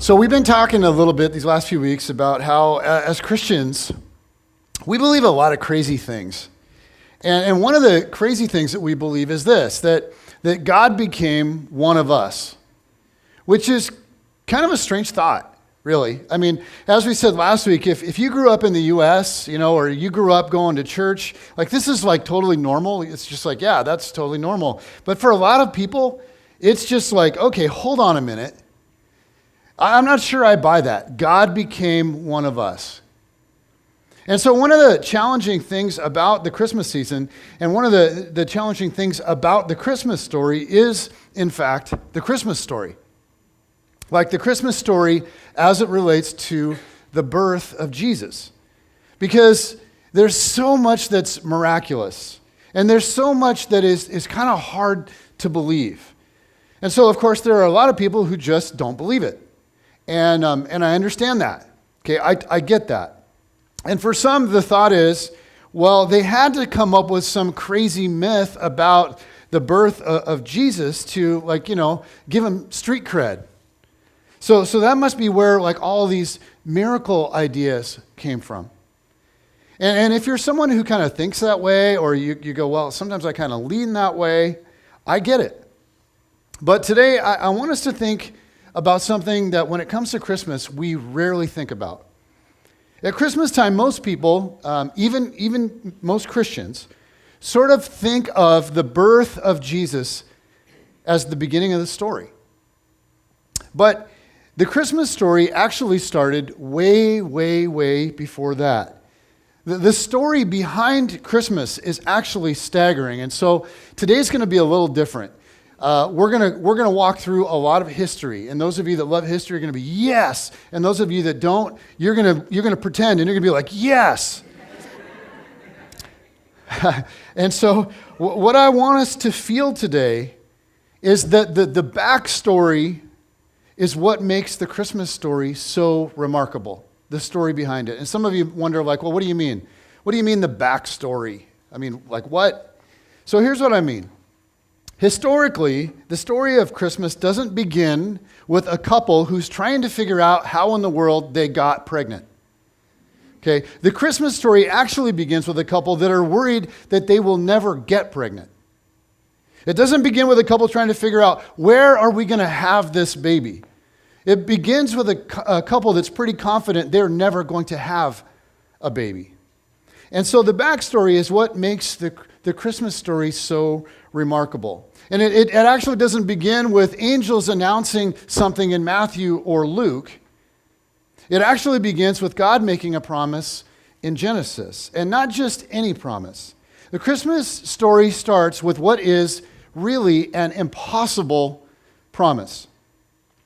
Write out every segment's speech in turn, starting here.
So we've been talking a little bit these last few weeks about how, as Christians, we believe a lot of crazy things. And one of the crazy things that we believe is this, that God became one of us, which is kind of a strange thought, really. I mean, as we said last week, if you grew up in the U.S., or you grew up going to church, like this is like totally normal. It's just like, yeah, that's totally normal. But for a lot of people, it's just like, okay, hold on a minute. I'm not sure I buy that. God became one of us. And so one of the challenging things about the Christmas season, and one of the challenging things about the Christmas story is, in fact, the Christmas story. Like the Christmas story as it relates to the birth of Jesus. Because there's so much that's miraculous. And there's so much that is kind of hard to believe. And so, of course, there are a lot of people who just don't believe it. And I understand that. Okay, I get that. And for some, the thought is, well, they had to come up with some crazy myth about the birth of Jesus to, give him street cred. So that must be where, all these miracle ideas came from. And if you're someone who kind of thinks that way, or you go, well, sometimes I kind of lean that way, I get it. But today, I want us to think about something that when it comes to Christmas, we rarely think about. At Christmas time, most people, even most Christians, sort of think of the birth of Jesus as the beginning of the story. But the Christmas story actually started way, way, way before that. The story behind Christmas is actually staggering, and so today's going to be a little different. We're gonna walk through a lot of history, and those of you that love history are gonna be yes, and those of you that don't, you're gonna pretend, and you're gonna be like yes. And so, what I want us to feel today is that the backstory is what makes the Christmas story so remarkable. The story behind it, and some of you wonder, well, what do you mean? What do you mean the backstory? I mean, what? So here's what I mean. Historically, the story of Christmas doesn't begin with a couple who's trying to figure out how in the world they got pregnant. Okay, the Christmas story actually begins with a couple that are worried that they will never get pregnant. It doesn't begin with a couple trying to figure out where are we going to have this baby. It begins with a couple that's pretty confident they're never going to have a baby. And so the backstory is what makes the Christmas story so remarkable. And it actually doesn't begin with angels announcing something in Matthew or Luke. It actually begins with God making a promise in Genesis, and not just any promise. The Christmas story starts with what is really an impossible promise.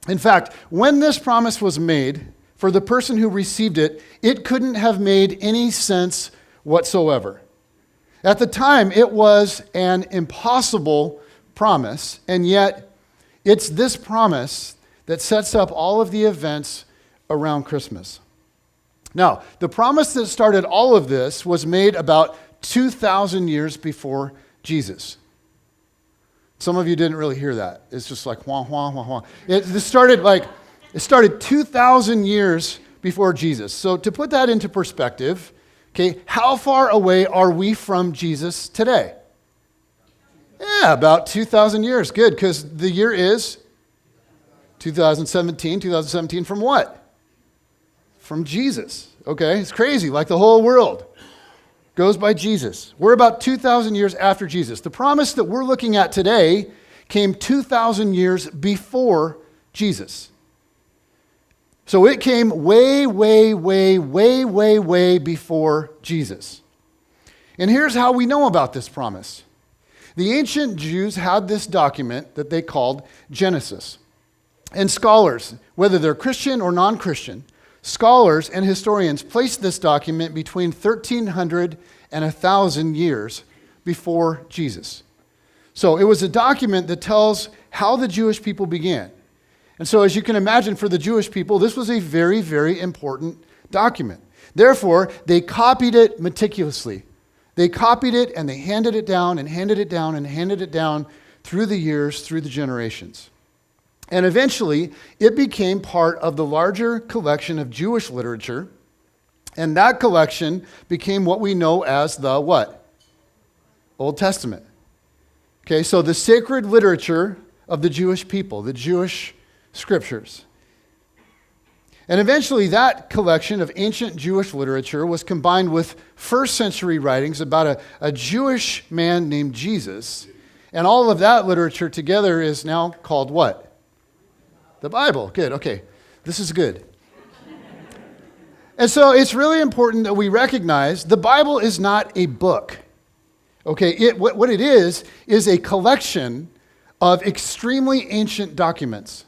In fact, when this promise was made, for the person who received it, it couldn't have made any sense whatsoever. At the time, it was an impossible promise, and yet it's this promise that sets up all of the events around Christmas. Now, the promise that started all of this was made about 2,000 years before Jesus. Some of you didn't really hear that. It's just like, wah, wah, wah, wah. It started 2,000 years before Jesus. So to put that into perspective, okay, how far away are we from Jesus today? Yeah, about 2,000 years. Good, because the year is 2017. 2017 from what? From Jesus. Okay, it's crazy. Like the whole world goes by Jesus. We're about 2,000 years after Jesus. The promise that we're looking at today came 2,000 years before Jesus. So it came way, way, way, way, way, way before Jesus. And here's how we know about this promise. The ancient Jews had this document that they called Genesis. And scholars, whether they're Christian or non-Christian, scholars and historians placed this document between 1,300 and 1,000 years before Jesus. So it was a document that tells how the Jewish people began. And so as you can imagine, for the Jewish people, this was a very, very important document. Therefore, they copied it meticulously. They copied it and they handed it down and handed it down and handed it down through the years, through the generations. And eventually, it became part of the larger collection of Jewish literature. And that collection became what we know as the what? Old Testament. Okay, so the sacred literature of the Jewish people, the Jewish scriptures. And eventually that collection of ancient Jewish literature was combined with first century writings about a Jewish man named Jesus. And all of that literature together is now called what? The Bible. Good, okay. This is good. And so it's really important that we recognize the Bible is not a book. Okay, what it is a collection of extremely ancient documents.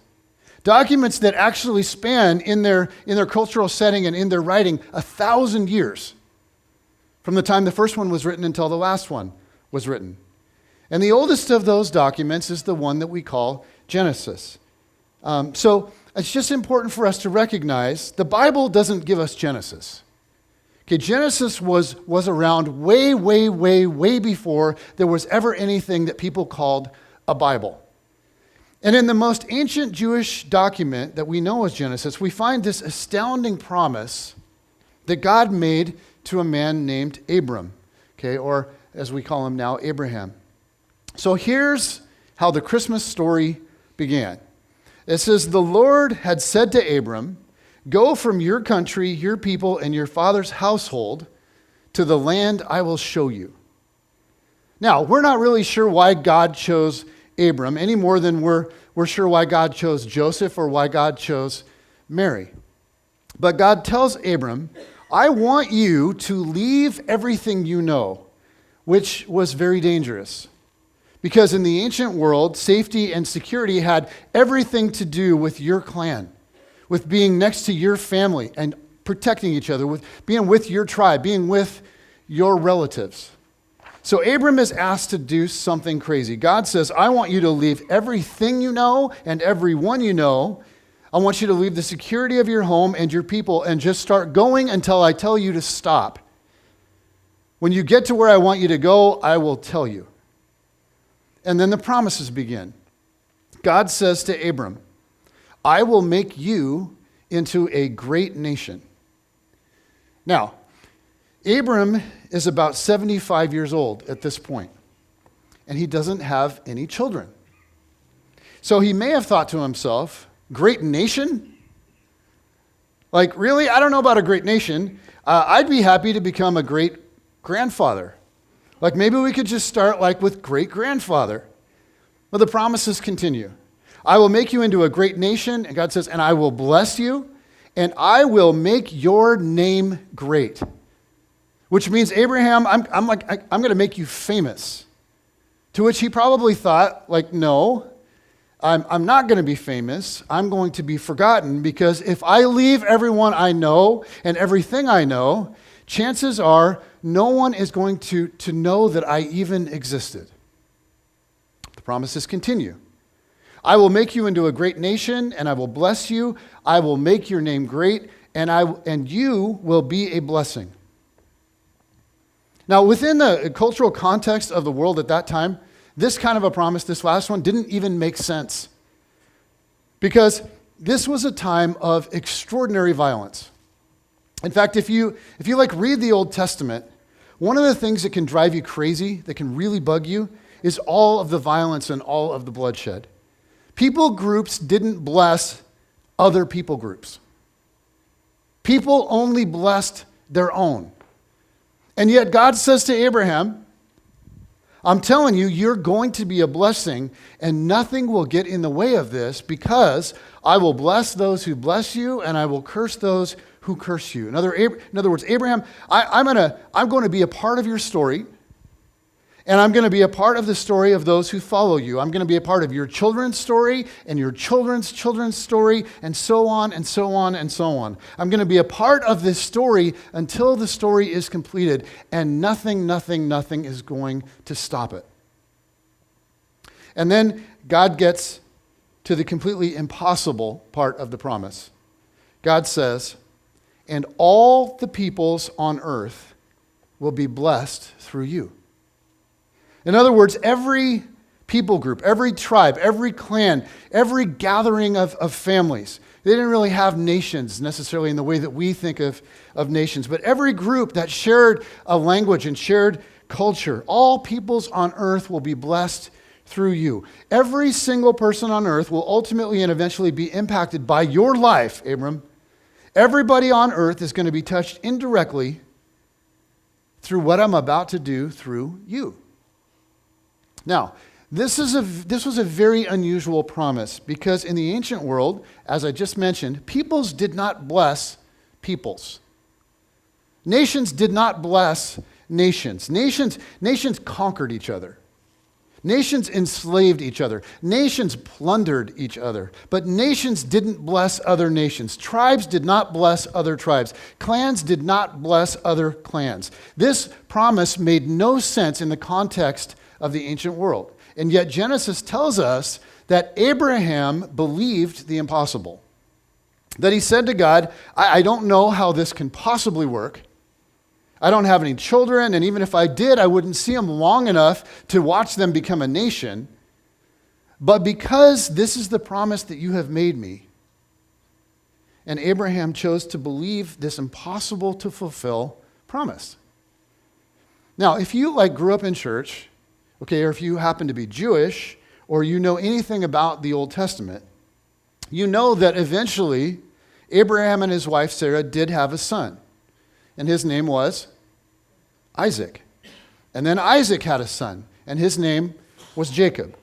Documents that actually span in their cultural setting and in their writing 1,000 years. From the time the first one was written until the last one was written. And the oldest of those documents is the one that we call Genesis. So it's just important for us to recognize the Bible doesn't give us Genesis. Okay, Genesis was around way before there was ever anything that people called a Bible. And in the most ancient Jewish document that we know as Genesis, we find this astounding promise that God made to a man named Abram, okay, or as we call him now, Abraham. So here's how the Christmas story began. It says, the Lord had said to Abram, go from your country, your people, and your father's household to the land I will show you. Now, we're not really sure why God chose Abram any more than we're sure why God chose Joseph or why God chose Mary. But God tells Abram, I want you to leave everything you know, which was very dangerous. Because in the ancient world, safety and security had everything to do with your clan, with being next to your family and protecting each other, with being with your tribe, being with your relatives. So Abram is asked to do something crazy. God says, I want you to leave everything you know and everyone you know. I want you to leave the security of your home and your people and just start going until I tell you to stop. When you get to where I want you to go, I will tell you. And then the promises begin. God says to Abram, I will make you into a great nation. Now, Abram is about 75 years old at this point, and he doesn't have any children. So he may have thought to himself, great nation? Like, really? I don't know about a great nation. I'd be happy to become a great grandfather. Like, maybe we could just start like with great grandfather. Well, the promises continue. I will make you into a great nation, and God says, and I will bless you, and I will make your name great. Which means, Abraham, I'm going to make you famous. To which he probably thought, like, no, I'm not going to be famous. I'm going to be forgotten, because if I leave everyone I know and everything I know, chances are no one is going to know that I even existed. The promises continue. I will make you into a great nation, and I will bless you. I will make your name great, and you will be a blessing. Now, within the cultural context of the world at that time, this kind of a promise, this last one, didn't even make sense. Because this was a time of extraordinary violence. In fact, if you read the Old Testament, one of the things that can drive you crazy, that can really bug you, is all of the violence and all of the bloodshed. People groups didn't bless other people groups. People only blessed their own. And yet God says to Abraham, I'm telling you, you're going to be a blessing, and nothing will get in the way of this, because I will bless those who bless you, and I will curse those who curse you. In other words, Abraham, I'm going to be a part of your story, and I'm going to be a part of the story of those who follow you. I'm going to be a part of your children's story and your children's children's story, and so on and so on and so on. I'm going to be a part of this story until the story is completed, and nothing is going to stop it. And then God gets to the completely impossible part of the promise. God says, and all the peoples on earth will be blessed through you. In other words, every people group, every tribe, every clan, every gathering of families. They didn't really have nations necessarily in the way that we think of nations, but every group that shared a language and shared culture, all peoples on earth will be blessed through you. Every single person on earth will ultimately and eventually be impacted by your life, Abram. Everybody on earth is going to be touched indirectly through what I'm about to do through you. Now, this was a very unusual promise because in the ancient world, as I just mentioned, peoples did not bless peoples. Nations did not bless nations. Nations conquered each other. Nations enslaved each other. Nations plundered each other. But nations didn't bless other nations. Tribes did not bless other tribes. Clans did not bless other clans. This promise made no sense in the context of the ancient world. And yet Genesis tells us that Abraham believed the impossible. That he said to God, I don't know how this can possibly work. I don't have any children, and even if I did, I wouldn't see them long enough to watch them become a nation. But because this is the promise that you have made me, and Abraham chose to believe this impossible to fulfill promise. Now, if you grew up in church, okay, or if you happen to be Jewish, or you know anything about the Old Testament, you know that eventually Abraham and his wife Sarah did have a son. And his name was Isaac. And then Isaac had a son, and his name was Jacob.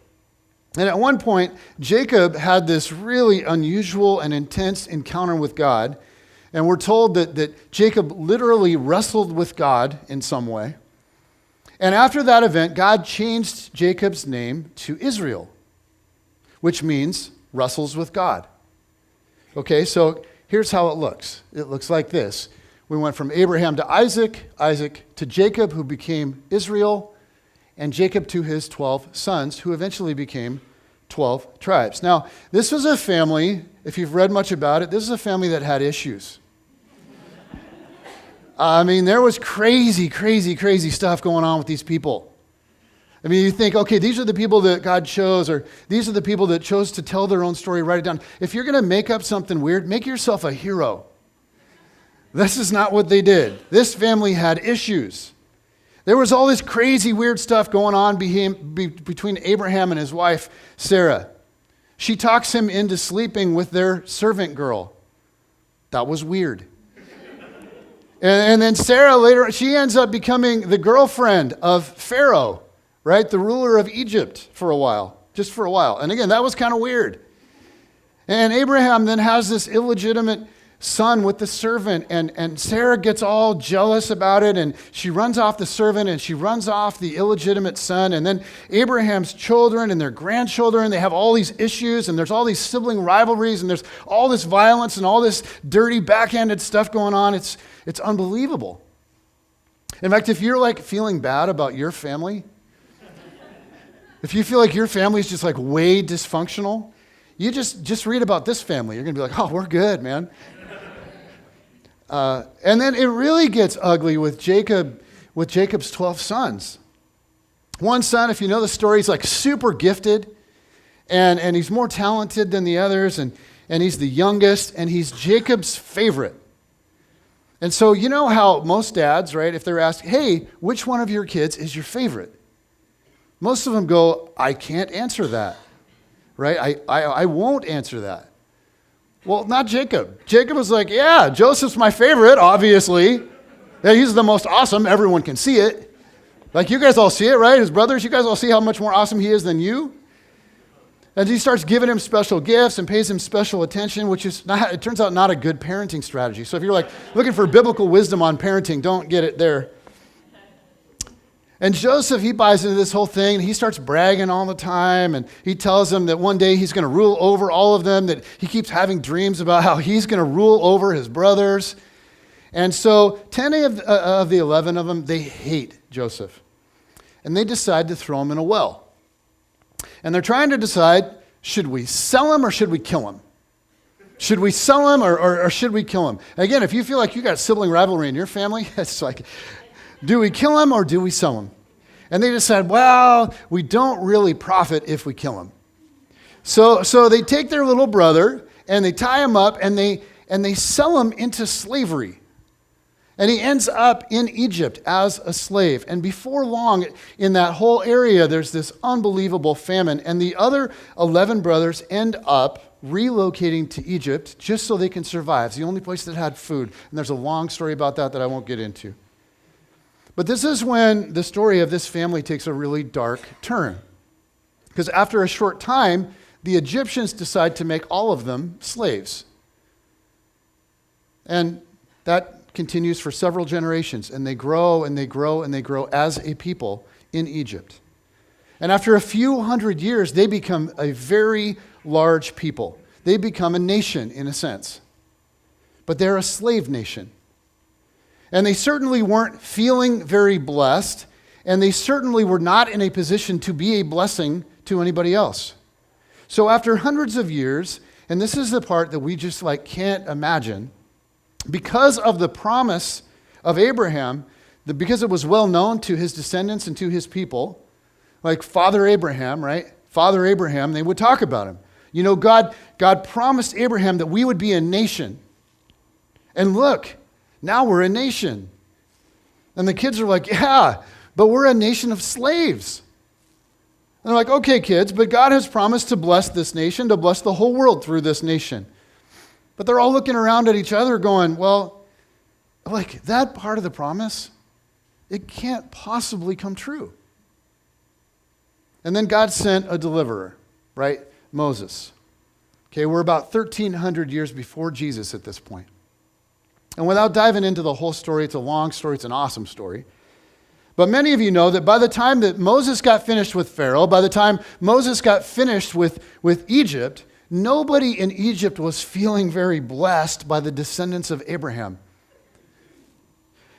And at one point, Jacob had this really unusual and intense encounter with God. And we're told that Jacob literally wrestled with God in some way. And after that event, God changed Jacob's name to Israel, which means wrestles with God. Okay, so here's how it looks. It looks like this. We went from Abraham to Isaac, Isaac to Jacob, who became Israel, and Jacob to his 12 sons, who eventually became 12 tribes. Now, this was a family, if you've read much about it, this is a family that had issues. There was crazy stuff going on with these people. You think, okay, these are the people that God chose, or these are the people that chose to tell their own story, write it down. If you're going to make up something weird, make yourself a hero. This is not what they did. This family had issues. There was all this crazy, weird stuff going on between Abraham and his wife, Sarah. She talks him into sleeping with their servant girl. That was weird. And then Sarah later, she ends up becoming the girlfriend of Pharaoh, right? The ruler of Egypt for a while, just for a while. And again, that was kind of weird. And Abraham then has this illegitimate son with the servant, and Sarah gets all jealous about it, and she runs off the servant, and she runs off the illegitimate son, and then Abraham's children and their grandchildren, they have all these issues, and there's all these sibling rivalries, and there's all this violence and all this dirty, backhanded stuff going on. It's unbelievable. In fact, if you're feeling bad about your family, if you feel like your family is just way dysfunctional, you just read about this family. You're going to be like, oh, we're good, man. And then it really gets ugly with Jacob's 12 sons. One son, if you know the story, he's super gifted, and he's more talented than the others, and he's the youngest, and he's Jacob's favorite. And so you know how most dads, right, if they're asked, hey, which one of your kids is your favorite? Most of them go, I can't answer that, right? I won't answer that. Well, not Jacob. Jacob was like, yeah, Joseph's my favorite, obviously. Yeah, he's the most awesome. Everyone can see it. You guys all see it, right? His brothers, you guys all see how much more awesome he is than you? And he starts giving him special gifts and pays him special attention, which is, it turns out, not a good parenting strategy. So if you're looking for biblical wisdom on parenting, don't get it there. And Joseph, he buys into this whole thing, and he starts bragging all the time, and he tells them that one day he's going to rule over all of them, that he keeps having dreams about how he's going to rule over his brothers. And so 10 of the 11 of them, they hate Joseph. And they decide to throw him in a well. And they're trying to decide, should we sell him or should we kill him? Should we sell him or should we kill him? Again, if you feel like you got sibling rivalry in your family, it's do we kill him or do we sell him? And they decide, well, we don't really profit if we kill him. So they take their little brother and they tie him up and they sell him into slavery. And he ends up in Egypt as a slave. And before long, in that whole area, there's this unbelievable famine. And the other 11 brothers end up relocating to Egypt just so they can survive. It's the only place that had food. And there's a long story about that I won't get into. But this is when the story of this family takes a really dark turn. Because after a short time, the Egyptians decide to make all of them slaves. And that continues for several generations, and they grow and they grow and they grow as a people in Egypt. And after a few hundred years, they become a very large people. They become a nation in a sense. But they're a slave nation. And they certainly weren't feeling very blessed, and they certainly were not in a position to be a blessing to anybody else. So after hundreds of years, and this is the part that we just can't imagine, because of the promise of Abraham, because it was well known to his descendants and to his people, like Father Abraham, right? Father Abraham, they would talk about him. You know, God promised Abraham that we would be a nation. And look, now we're a nation. And the kids are like, yeah, but we're a nation of slaves. And they're like, okay, kids, but God has promised to bless this nation, to bless the whole world through this nation. But they're all looking around at each other going, well, that part of the promise, it can't possibly come true. And then God sent a deliverer, right? Moses. Okay, we're about 1,300 years before Jesus at this point. And without diving into the whole story, it's a long story, it's an awesome story. But many of you know that by the time that Moses got finished with Pharaoh, by the time Moses got finished with Egypt, nobody in Egypt was feeling very blessed by the descendants of Abraham.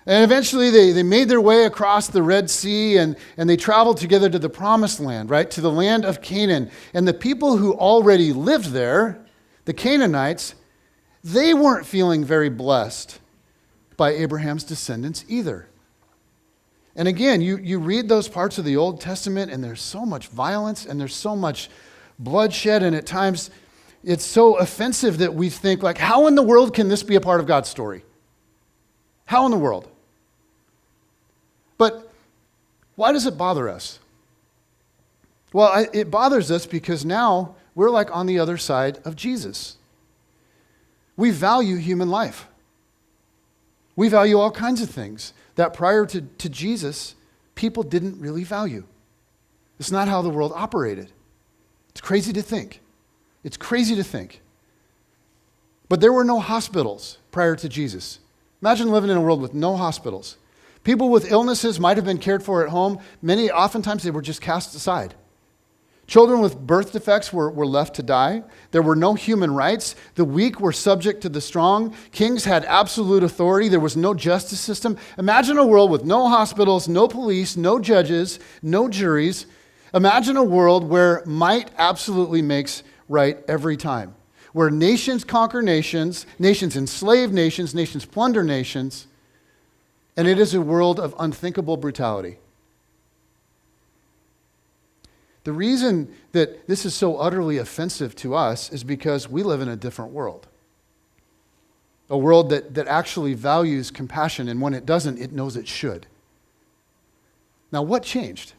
And eventually they made their way across the Red Sea and they traveled together to the Promised Land, right? To the land of Canaan. And the people who already lived there, the Canaanites, they weren't feeling very blessed by Abraham's descendants either. And again, you read those parts of the Old Testament and there's so much violence and there's so much bloodshed, and at times it's so offensive that we think, how in the world can this be a part of God's story? How in the world? But why does it bother us? Well, it bothers us because now we're on the other side of Jesus. We value human life. We value all kinds of things that prior to Jesus, people didn't really value. It's not how the world operated. It's crazy to think. It's crazy to think. But there were no hospitals prior to Jesus. Imagine living in a world with no hospitals. People with illnesses might have been cared for at home. Oftentimes they were just cast aside. Children with birth defects were left to die. There were no human rights. The weak were subject to the strong. Kings had absolute authority. There was no justice system. Imagine a world with no hospitals, no police, no judges, no juries. Imagine a world where might absolutely makes right every time. Where nations conquer nations, nations enslave nations, nations plunder nations, and it is a world of unthinkable brutality. The reason that this is so utterly offensive to us is because we live in a different world. A world that actually values compassion, and when it doesn't, it knows it should. Now, what changed?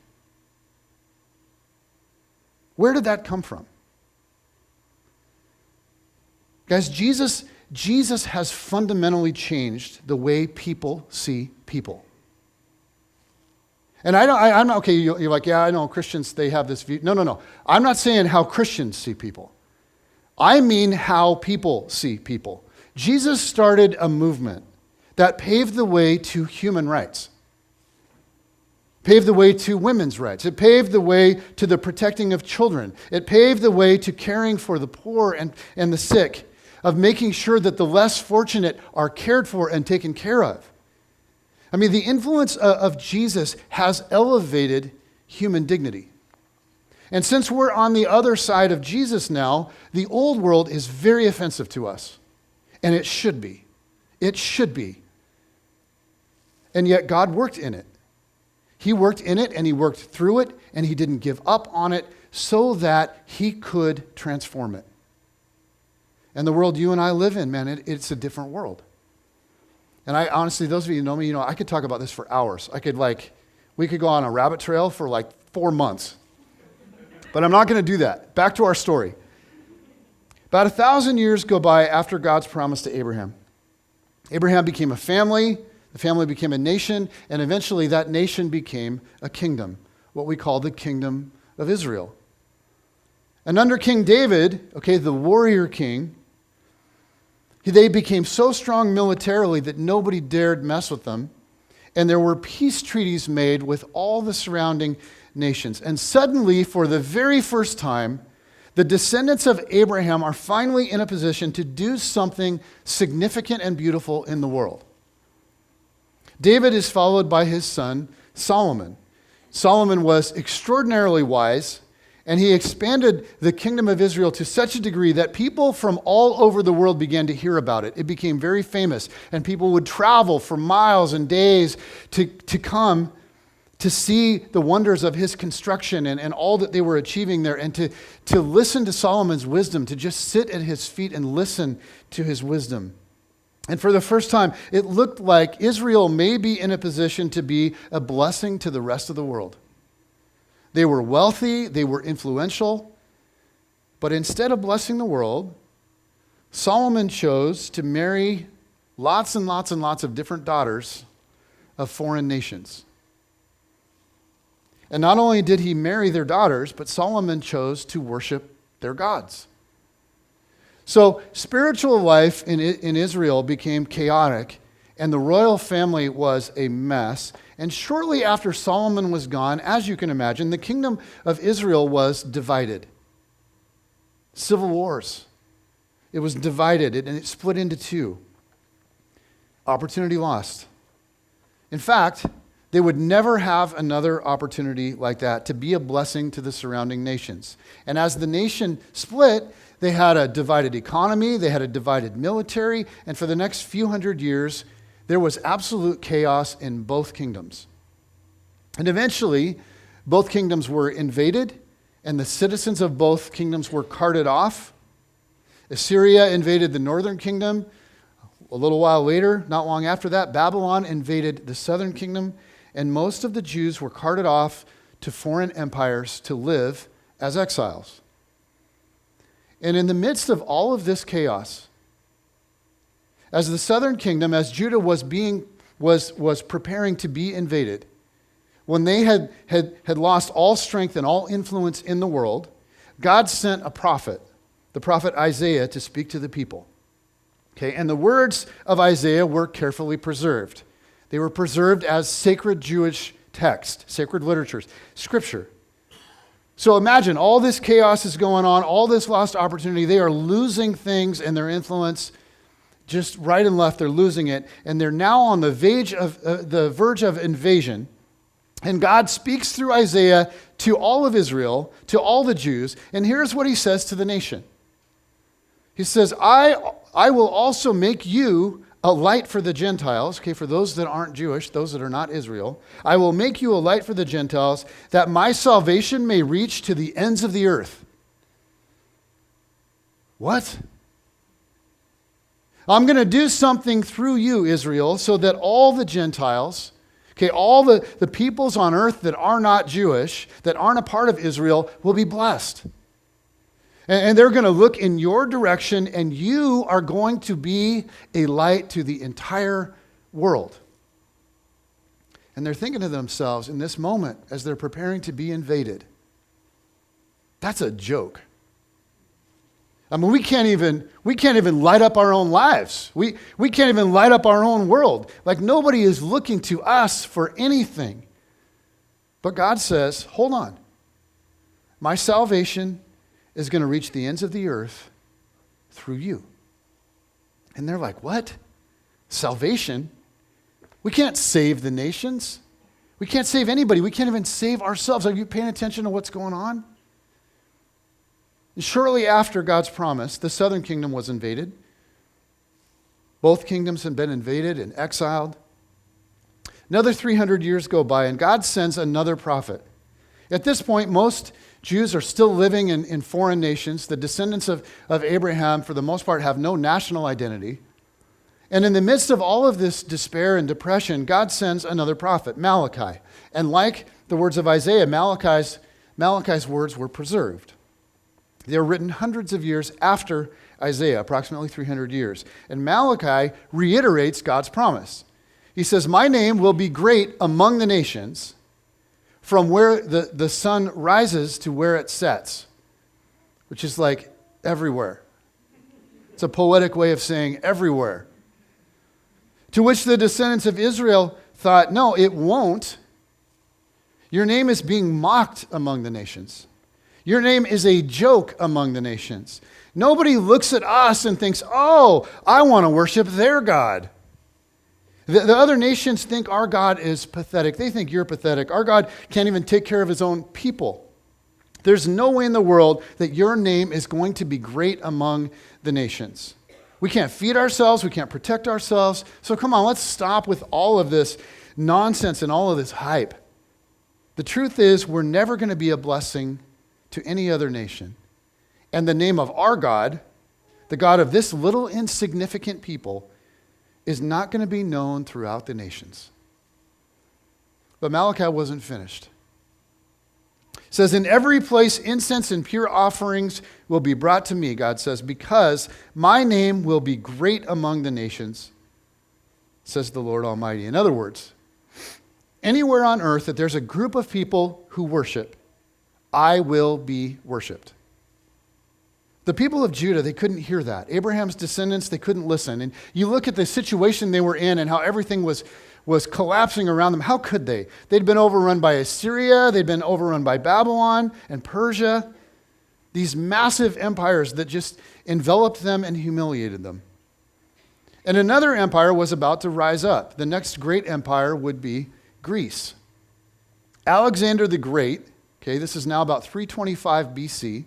Where did that come from? Guys, Jesus has fundamentally changed the way people see people. And I'm not, okay, you're like, yeah, I know Christians, they have this view. No. I'm not saying how Christians see people. I mean how people see people. Jesus started a movement that paved the way to human rights. Paved the way to women's rights. It paved the way to the protecting of children. It paved the way to caring for the poor and the sick, of making sure that the less fortunate are cared for and taken care of. I mean, the influence of Jesus has elevated human dignity. And since we're on the other side of Jesus now, the old world is very offensive to us. And it should be. It should be. And yet God worked in it. He worked in it and he worked through it and he didn't give up on it so that he could transform it. And the world you and I live in, man, it's a different world. And I honestly, those of you who know me, I could talk about this for hours. We could go on a rabbit trail for like 4 months. But I'm not going to do that. Back to our story. About 1,000 years go by after God's promise to Abraham. Abraham became a family, the family became a nation, and eventually that nation became a kingdom, what we call the kingdom of Israel. And under King David, the warrior king, they became so strong militarily that nobody dared mess with them. And there were peace treaties made with all the surrounding nations. And suddenly, for the very first time, the descendants of Abraham are finally in a position to do something significant and beautiful in the world. David is followed by his son, Solomon. Solomon was extraordinarily wise, and he expanded the kingdom of Israel to such a degree that people from all over the world began to hear about it. It became very famous, and people would travel for miles and days to come to see the wonders of his construction and all that they were achieving there, and to listen to Solomon's wisdom, to just sit at his feet and listen to his wisdom. And for the first time, it looked like Israel may be in a position to be a blessing to the rest of the world. They were wealthy, they were influential, but instead of blessing the world, Solomon chose to marry lots and lots and lots of different daughters of foreign nations. And not only did he marry their daughters, but Solomon chose to worship their gods. So spiritual life in Israel became chaotic, and the royal family was a mess. And shortly after Solomon was gone, as you can imagine, the kingdom of Israel was divided. Civil wars. It was divided, and it split into two. Opportunity lost. In fact, they would never have another opportunity like that to be a blessing to the surrounding nations. And as the nation split, they had a divided economy, they had a divided military, and for the next few hundred years, there was absolute chaos in both kingdoms. And eventually, both kingdoms were invaded, and the citizens of both kingdoms were carted off. Assyria invaded the northern kingdom. A little while later, not long after that, Babylon invaded the southern kingdom, and most of the Jews were carted off to foreign empires to live as exiles. And in the midst of all of this chaos, as the southern kingdom, as Judah was preparing to be invaded, when they had lost all strength and all influence in the world, God sent a prophet, the prophet Isaiah, to speak to the people. And the words of Isaiah were carefully preserved. They were preserved as sacred Jewish text, sacred literatures, scripture. So imagine all this chaos is going on, all this lost opportunity. They are losing things and their influence just right and left. They're losing it. And they're now on the verge of invasion. And God speaks through Isaiah to all of Israel, to all the Jews. And here's what he says to the nation. He says, I will also make you a light for the Gentiles, for those that aren't Jewish, those that are not Israel. I will make you a light for the Gentiles, that my salvation may reach to the ends of the earth. What? I'm going to do something through you, Israel, so that all the Gentiles, all the peoples on earth that are not Jewish, that aren't a part of Israel, will be blessed. And they're going to look in your direction, and you are going to be a light to the entire world. And they're thinking to themselves in this moment, as they're preparing to be invaded, that's a joke. I mean, we can't even light up our own lives. We can't even light up our own world. Like, nobody is looking to us for anything. But God says, hold on. My salvation is going to reach the ends of the earth through you. And they're like, what? Salvation? We can't save the nations. We can't save anybody. We can't even save ourselves. Are you paying attention to what's going on? And shortly after God's promise, the southern kingdom was invaded. Both kingdoms had been invaded and exiled. Another 300 years go by, and God sends another prophet. At this point, most Jews are still living in foreign nations. The descendants of Abraham, for the most part, have no national identity. And in the midst of all of this despair and depression, God sends another prophet, Malachi. And like the words of Isaiah, Malachi's words were preserved. They were written hundreds of years after Isaiah, approximately 300 years. And Malachi reiterates God's promise. He says, my name will be great among the nations, from where the sun rises to where it sets, which is like everywhere. It's a poetic way of saying everywhere. To which the descendants of Israel thought, no, it won't. Your name is being mocked among the nations. Your name is a joke among the nations. Nobody looks at us and thinks, oh, I want to worship their God. The other nations think our God is pathetic. They think you're pathetic. Our God can't even take care of his own people. There's no way in the world that your name is going to be great among the nations. We can't feed ourselves. We can't protect ourselves. So come on, let's stop with all of this nonsense and all of this hype. The truth is, we're never going to be a blessing to any other nation. And the name of our God, the God of this little insignificant people, is not going to be known throughout the nations. But Malachi wasn't finished. It says, in every place incense and pure offerings will be brought to me, God says, because my name will be great among the nations, says the Lord Almighty. In other words, anywhere on earth that there's a group of people who worship, I will be worshiped. The people of Judah, they couldn't hear that. Abraham's descendants, they couldn't listen. And you look at the situation they were in and how everything was collapsing around them. How could they? They'd been overrun by Assyria. They'd been overrun by Babylon and Persia. These massive empires that just enveloped them and humiliated them. And another empire was about to rise up. The next great empire would be Greece. Alexander the Great, okay, this is now about 325 BC,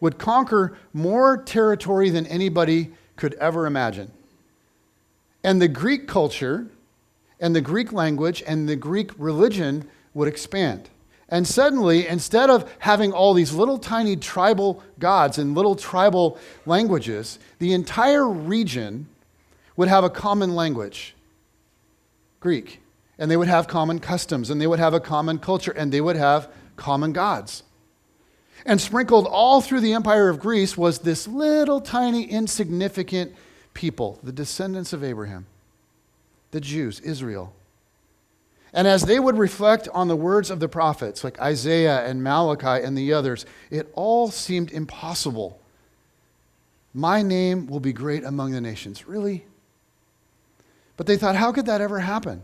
would conquer more territory than anybody could ever imagine. And the Greek culture and the Greek language and the Greek religion would expand. And suddenly, instead of having all these little tiny tribal gods and little tribal languages, the entire region would have a common language, Greek. And they would have common customs, and they would have a common culture, and they would have common gods. And sprinkled all through the empire of Greece was this little tiny insignificant people, the descendants of Abraham, the Jews, Israel. And as they would reflect on the words of the prophets like Isaiah and Malachi and the others, it all seemed impossible. My name will be great among the nations. Really? But they thought, how could that ever happen?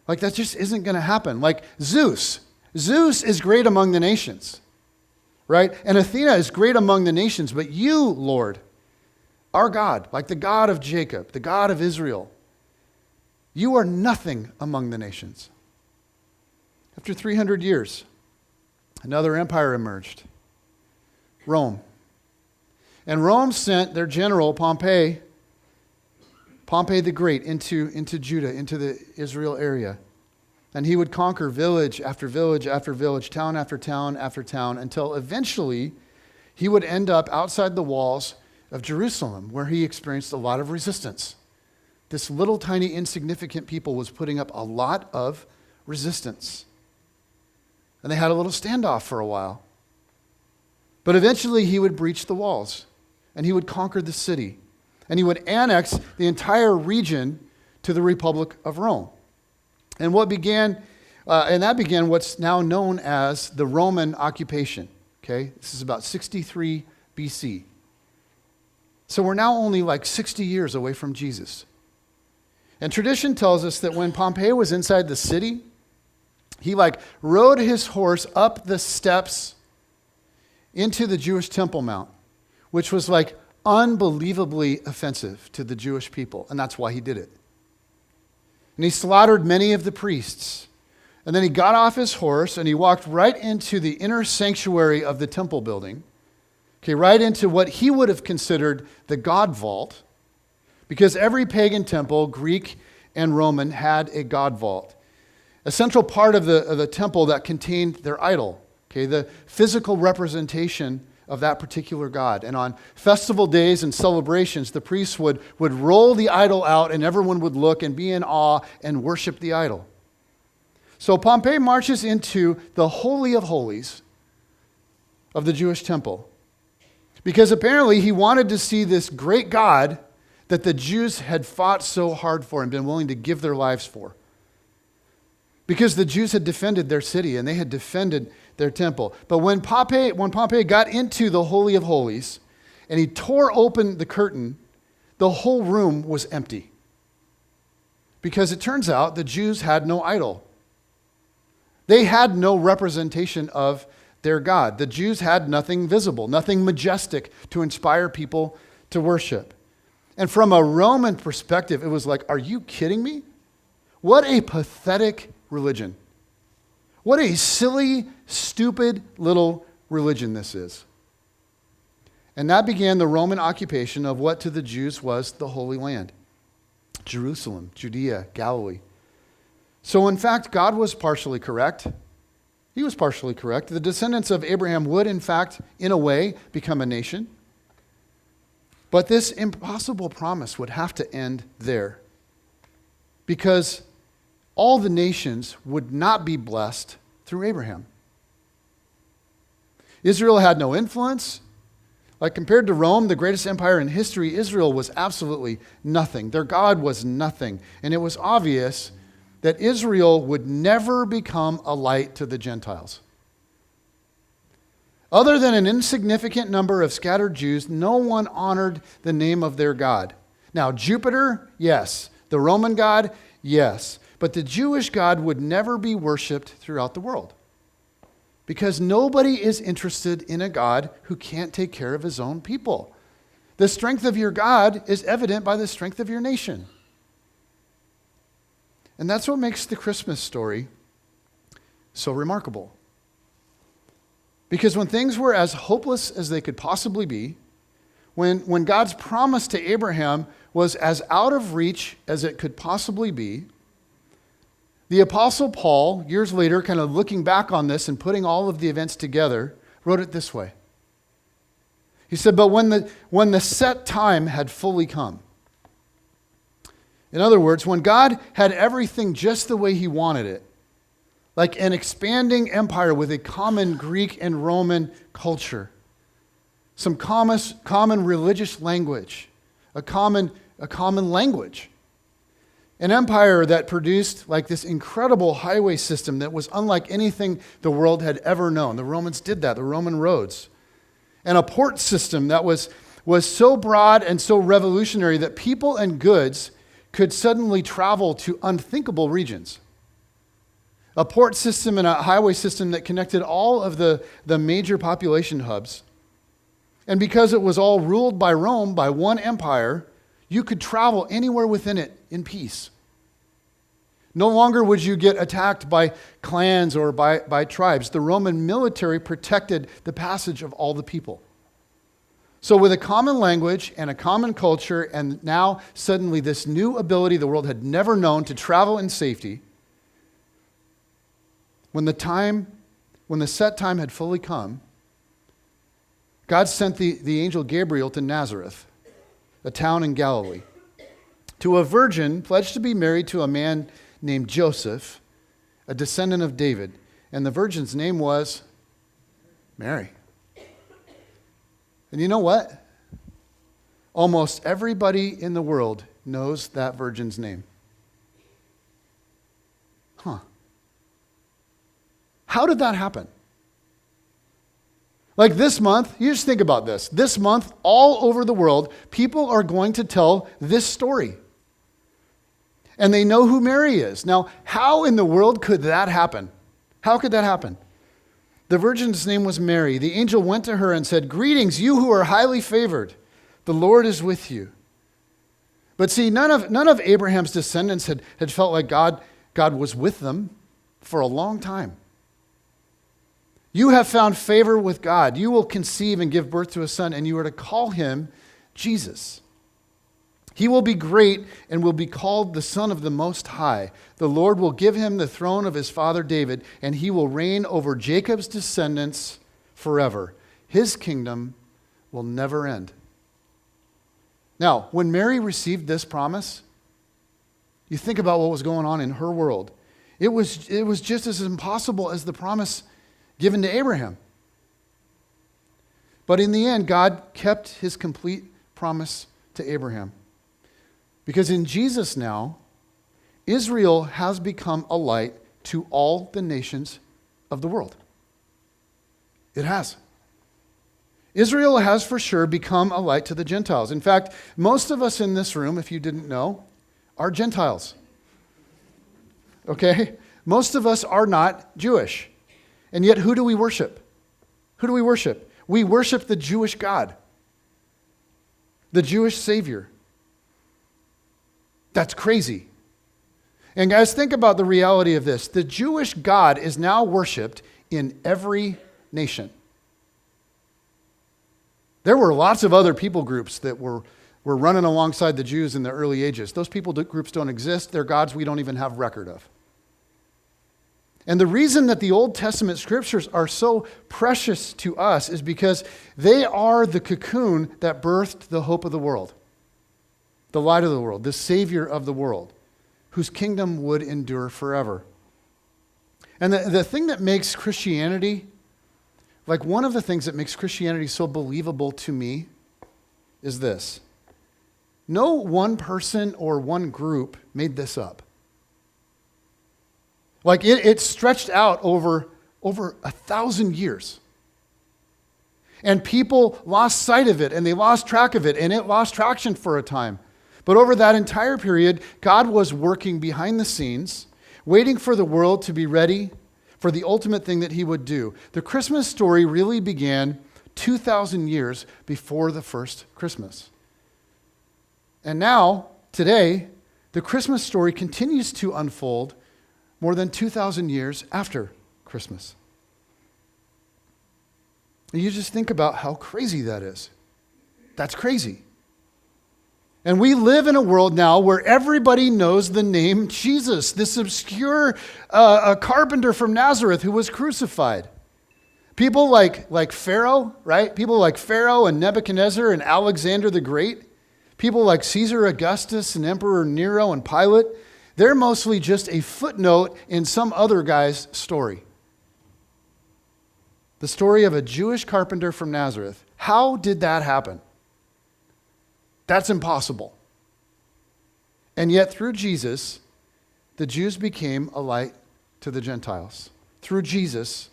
Like, that just isn't going to happen. Like Zeus. Zeus is great among the nations. Right? And Athena is great among the nations, but you, Lord, our God, like the God of Jacob, the God of Israel, you are nothing among the nations. After 300 years, another empire emerged, Rome. And Rome sent their general, Pompey the Great, into Judah, into the Israel area. And he would conquer village after village after village, town after town after town, until eventually he would end up outside the walls of Jerusalem, where he experienced a lot of resistance. This little tiny insignificant people was putting up a lot of resistance. And they had a little standoff for a while. But eventually he would breach the walls, and he would conquer the city, and he would annex the entire region to the Republic of Rome. And that began what's now known as the Roman occupation. Okay, this is about 63 BC. So we're now only like 60 years away from Jesus. And tradition tells us that when Pompey was inside the city, he rode his horse up the steps into the Jewish Temple Mount, which was unbelievably offensive to the Jewish people, and that's why he did it. And he slaughtered many of the priests. And then he got off his horse and he walked right into the inner sanctuary of the temple building, okay, right into what he would have considered the God vault, because every pagan temple, Greek and Roman had a god vault, a central part of the temple that contained their idol, okay, the physical representation of that particular god. And on festival days and celebrations, the priests would roll the idol out and everyone would look and be in awe and worship the idol. So Pompey marches into the Holy of Holies of the Jewish temple because apparently he wanted to see this great God that the Jews had fought so hard for and been willing to give their lives for. Because the Jews had defended their city and they had defended their temple. But when Pompey got into the Holy of Holies and he tore open the curtain, the whole room was empty. Because it turns out the Jews had no idol. They had no representation of their God. The Jews had nothing visible, nothing majestic to inspire people to worship. And from a Roman perspective, it was like, are you kidding me? What a pathetic religion. What a silly, stupid little religion this is. And that began the Roman occupation of what to the Jews was the Holy Land. Jerusalem, Judea, Galilee. So in fact, God was partially correct. He was partially correct. The descendants of Abraham would, in fact, in a way, become a nation. But this impossible promise would have to end there. Because all the nations would not be blessed through Abraham. Israel had no influence. Like compared to Rome, the greatest empire in history, Israel was absolutely nothing. Their God was nothing. And it was obvious that Israel would never become a light to the Gentiles. Other than an insignificant number of scattered Jews, no one honored the name of their God. Now, Jupiter, yes. The Roman God, yes. But the Jewish God would never be worshiped throughout the world. Because nobody is interested in a God who can't take care of his own people. The strength of your God is evident by the strength of your nation. And that's what makes the Christmas story so remarkable. Because when things were as hopeless as they could possibly be, when God's promise to Abraham was as out of reach as it could possibly be, the Apostle Paul, years later, kind of looking back on this and putting all of the events together, wrote it this way. He said, but when the set time had fully come, in other words, when God had everything just the way he wanted it, like an expanding empire with a common Greek and Roman culture, some common religious language, a common language, an empire that produced like this incredible highway system that was unlike anything the world had ever known. The Romans did that, the Roman roads. And a port system that was so broad and so revolutionary that people and goods could suddenly travel to unthinkable regions. A port system and a highway system that connected all of the major population hubs. And because it was all ruled by Rome, by one empire, you could travel anywhere within it in peace. No longer would you get attacked by clans or by tribes. The Roman military protected the passage of all the people. So with a common language and a common culture, and now suddenly this new ability the world had never known to travel in safety, when the set time had fully come, God sent the angel Gabriel to Nazareth, a town in Galilee, to a virgin pledged to be married to a man named Joseph, a descendant of David. And the virgin's name was Mary. And you know what? Almost everybody in the world knows that virgin's name. Huh. How did that happen? Like this month, you just think about this. This month, all over the world, people are going to tell this story. And they know who Mary is. Now, how in the world could that happen? How could that happen? The virgin's name was Mary. The angel went to her and said, "Greetings, you who are highly favored. The Lord is with you." But see, none of Abraham's descendants had felt like God was with them for a long time. You have found favor with God. You will conceive and give birth to a son, and you are to call him Jesus. He will be great and will be called the Son of the Most High. The Lord will give him the throne of his father David, and he will reign over Jacob's descendants forever. His kingdom will never end. Now, when Mary received this promise, you think about what was going on in her world. It was just as impossible as the promise given to Abraham. But in the end, God kept his complete promise to Abraham. Because in Jesus now, Israel has become a light to all the nations of the world. It has. Israel has for sure become a light to the Gentiles. In fact, most of us in this room, if you didn't know, are Gentiles. Okay? Most of us are not Jewish. And yet, who do we worship? Who do we worship? We worship the Jewish God, the Jewish Savior. That's crazy. And guys, think about the reality of this. The Jewish God is now worshiped in every nation. There were lots of other people groups that were running alongside the Jews in the early ages. Those people groups don't exist. They're gods we don't even have record of. And the reason that the Old Testament scriptures are so precious to us is because they are the cocoon that birthed the hope of the world, the light of the world, the Savior of the world, whose kingdom would endure forever. And the thing that makes Christianity, like one of the things that makes Christianity so believable to me is this. No one person or one group made this up. Like it stretched out over 1,000 years. And people lost sight of it, and they lost track of it, and it lost traction for a time. But over that entire period, God was working behind the scenes, waiting for the world to be ready for the ultimate thing that he would do. The Christmas story really began 2,000 years before the first Christmas. And now, today, the Christmas story continues to unfold more than 2,000 years after Christmas. And you just think about how crazy that is. That's crazy. And we live in a world now where everybody knows the name Jesus, this obscure carpenter from Nazareth who was crucified. People like Pharaoh, right? People like Pharaoh and Nebuchadnezzar and Alexander the Great. People like Caesar Augustus and Emperor Nero and Pilate. They're mostly just a footnote in some other guy's story. The story of a Jewish carpenter from Nazareth. How did that happen? That's impossible. And yet through Jesus, the Jews became a light to the Gentiles. Through Jesus,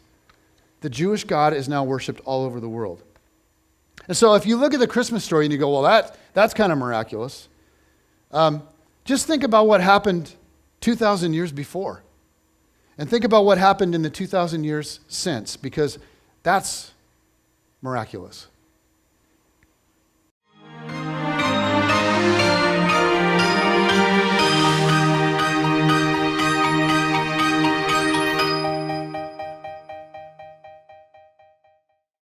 the Jewish God is now worshiped all over the world. And so if you look at the Christmas story and you go, well, that's kind of miraculous. Just think about what happened 2,000 years before. And think about what happened in the 2,000 years since, because that's miraculous.